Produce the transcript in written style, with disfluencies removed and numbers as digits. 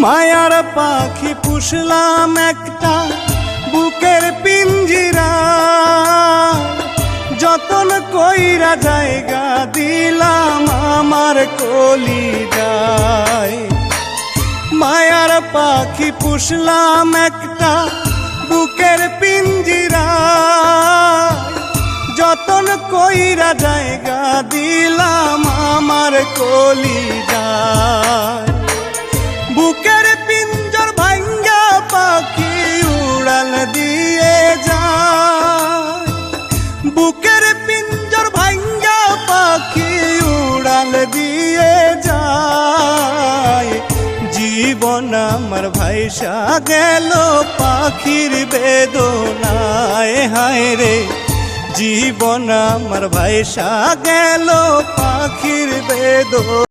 মায়ার পাখি পুষলাম একটা বুকের পিঞ্জিরা, যতন কইরা জায়গা দিলাম আমার কলিজায়। মায়ার পাখি পুষলাম একটা বুকের পিঞ্জিরা, যতন কইরা জায়গা দিলাম আমার কলিজায়। বুকের পিঞ্জর ভাঙ্গা পাখি উড়াল দিয়ে যায়, বুকের পিঞ্জর ভাঙ্গা পাখি উড়াল দিয়ে যায়। জীবন আমার ভাইসা গেল পাখির বেদনায়, হায় রে জীবন আমার ভাইসা গেল পাখির বেদনায়।